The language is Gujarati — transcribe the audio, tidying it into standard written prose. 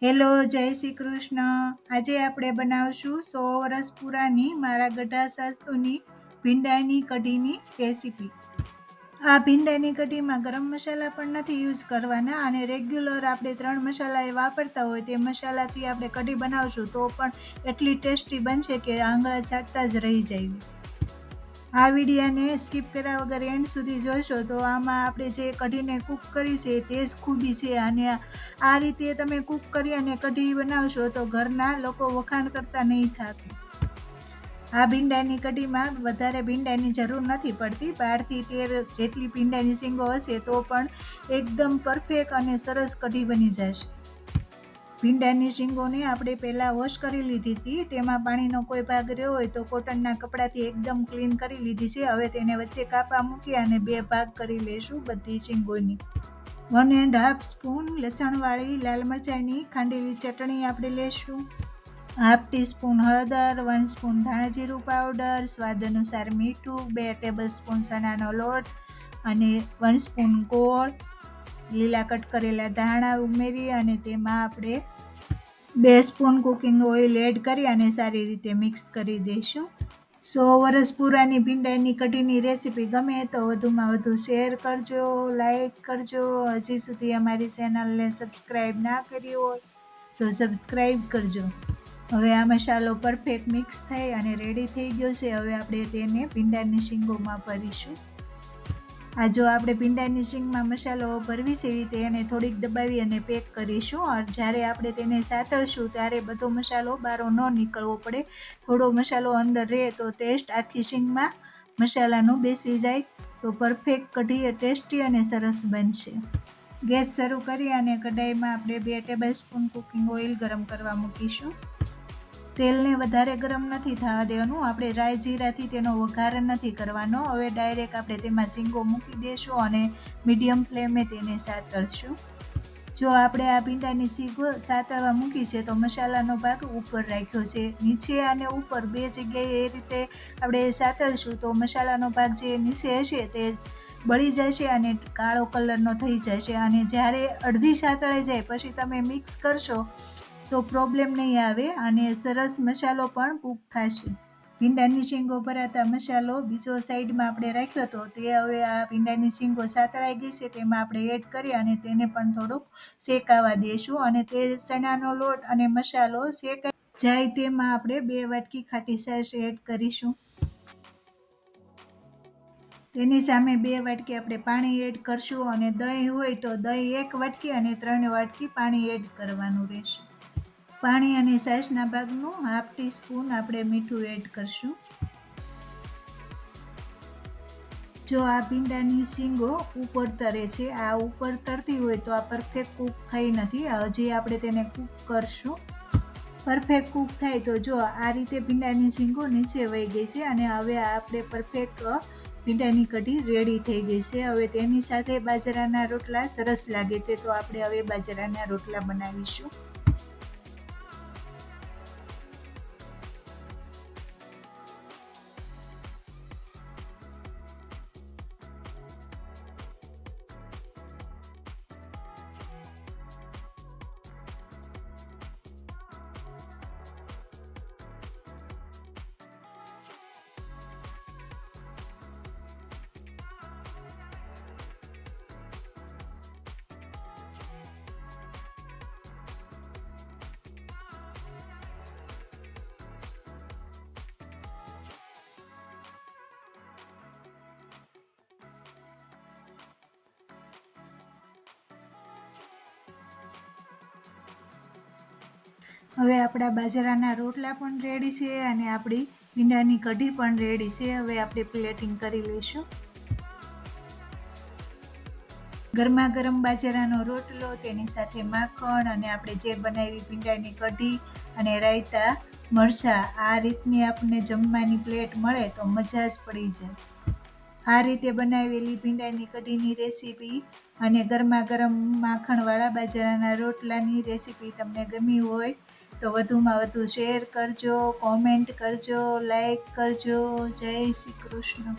હેલો, જય શ્રી કૃષ્ણ. આજે આપણે બનાવશું 100 વર્ષ પુરાની મારા ગઢા સાસુની ભીંડાની કઢીની રેસીપી. આ ભીંડાની કઢીમાં ગરમ મસાલા પણ નથી યુઝ કરવાના અને રેગ્યુલર આપણે 3 મસાલા એ વાપરતા હોય તે મસાલાથી આપણે કઢી બનાવશું તો પણ એટલી ટેસ્ટી બનશે કે આંગળા ચાટતા જ રહી જાય. આ વિડીયોને સ્કીપ કર્યા વગર એન્ડ સુધી જોશો તો આમાં આપણે જે કઢીને કૂક કરી છે તે જ ખૂબી છે અને આ રીતે તમે કૂક કરી અને કઢી બનાવશો તો ઘરના લોકો વખાણ કરતા નહીં થાય. આ ભીંડાની કઢીમાં વધારે ભીંડાની જરૂર નથી પડતી. 12 થી 13 જેટલી ભીંડાની શીંગો હશે તો પણ એકદમ પરફેક્ટ અને સરસ કઢી બની જશે. ભીંડાની શીંગોને આપણે પહેલાં વોશ કરી લીધી હતી. તેમાં પાણીનો કોઈ ભાગ રહ્યો હોય તો કોટનના કપડાથી એકદમ ક્લીન કરી લીધી છે. હવે તેને વચ્ચે કાપા મૂકી અને 2 ભાગ કરી લઈશું બધી શીંગોની. 1.5 સ્પૂન લસણવાળી લાલ મરચાંની ખાંડેલી ચટણી આપણે લઈશું. ½ ટીસ્પૂન હળદર, 1 સ્પૂન ધાણા જીરું પાવડર, સ્વાદ અનુસાર મીઠું, 2 ટેબલસ્પૂન ચણાનો લોટ અને 1 સ્પૂન ગોળ, લીલા કટ કરેલા ધાણા ઉમેરી અને તેમાં આપણે 2 સ્પૂન કુકિંગ ઓઇલ એડ કરી અને સારી રીતે મિક્સ કરી દઈશું. 100 વર્ષ પુરાની ભીંડાની કઢીની રેસીપી ગમે તો વધુમાં વધુ શેર કરજો, લાઈક કરજો. હજી સુધી અમારી ચેનલને સબસ્ક્રાઈબ ના કરી હોય તો સબસ્ક્રાઈબ કરજો. હવે આ મસાલો પરફેક્ટ મિક્સ થઈ અને રેડી થઈ ગયો છે. હવે આપણે તેને ભીંડાની શીંગોમાં ભરીશું. આ જો આપણે ભીંડાની શીંગમાં મસાલો ભરવી છે તેને થોડીક દબાવી અને પેક કરીશું. જ્યારે આપણે તેને સાતળશું ત્યારે બધો મસાલો બહાર ન નીકળવો પડે. થોડો મસાલો અંદર રહે તો ટેસ્ટ આખી શીંગમાં મસાલાનું બેસી જાય તો પરફેક્ટ કઢી ટેસ્ટી અને સરસ બનશે. ગેસ શરૂ કરી અને કઢાઈમાં આપણે 2 ટેબલસ્પૂન કુકિંગ ઓઇલ ગરમ કરવા મૂકીશું. તેલને વધારે ગરમ નથી થવા દેવાનું. આપણે રાઈ જીરાથી તેનો વઘાર નથી કરવાનો. હવે ડાયરેક્ટ આપણે તેમાં શીંગો મૂકી દઈશું અને મીડિયમ ફ્લેમે તેને સાતળશું. જો આપણે આ ભીંડાની શીંગો સાતળવા મૂકી છે તો મસાલાનો ભાગ ઉપર રાખ્યો છે. નીચે અને ઉપર 2 જગ્યાએ એ રીતે આપણે સાતળશું તો મસાલાનો ભાગ જે નીચે હશે તે બળી જશે અને કાળો કલરનો થઈ જશે અને જ્યારે અડધી સાતળાઈ જાય પછી તમે મિક્સ કરશો તો પ્રોબ્લેમ નહીં આવે અને સરસ મસાલો પણ કૂક થશે. ભીંડાની શીંગો ભરાતા મસાલો બીજો સાઈડમાં આપણે રાખ્યો હતો તે હવે આ ભીંડાની શીંગો સાતળાઈ ગઈ છે તેમાં આપણે એડ કરી અને તેને પણ થોડુંક શેકાવા દઈશું અને તે ચણાનો લોટ અને મસાલો શેકાઈ જાય તેમાં આપણે 2 વાટકી ખાટી છાશ એડ કરીશું. તેની સામે 2 વાટકી આપણે પાણી એડ કરશું અને દહીં હોય તો દહીં 1 વાટકી અને 3 વાટકી પાણી એડ કરવાનું રહેશે. પાણી અને છાશના ભાગનું ½ ટીસ્પૂન આપણે મીઠું એડ કરશું. જો આ ભીંડાની શીંગો ઉપર તરે છે, આ ઉપર તરતી હોય તો આ પરફેક્ટ કૂક થઈ નથી. હજી આપણે તેને કૂક કરશું. પરફેક્ટ કૂક થાય તો જો આ રીતે ભીંડાની શીંગો નીચે વહી ગઈ છે અને હવે આપણે પરફેક્ટ ભીંડાની કઢી રેડી થઈ ગઈ છે. હવે તેની સાથે બાજરાના રોટલા સરસ લાગે છે તો આપણે હવે બાજરાના રોટલા બનાવીશું. હવે આપણા બાજરાના રોટલા પણ રેડી છે અને આપણી ભીંડાની કઢી પણ રેડી છે. હવે આપણે પ્લેટિંગ કરી લઈશું. ગરમા ગરમ બાજરાનો રોટલો, તેની સાથે માખણ અને આપણે જે બનાવી ભીંડાની કઢી અને રાયતા, મરચાં, આ રીતની આપણને જમવાની પ્લેટ મળે તો મજા જ પડી જાય. આ રીતે બનાવેલી ભીંડાની કઢીની રેસીપી અને ગરમા ગરમ માખણવાળા બાજરાના રોટલાની રેસીપી તમને ગમી હોય તો વધુમાં વધુ શેર કરજો, કોમેન્ટ કરજો, લાઈક કરજો. જય શ્રી કૃષ્ણ.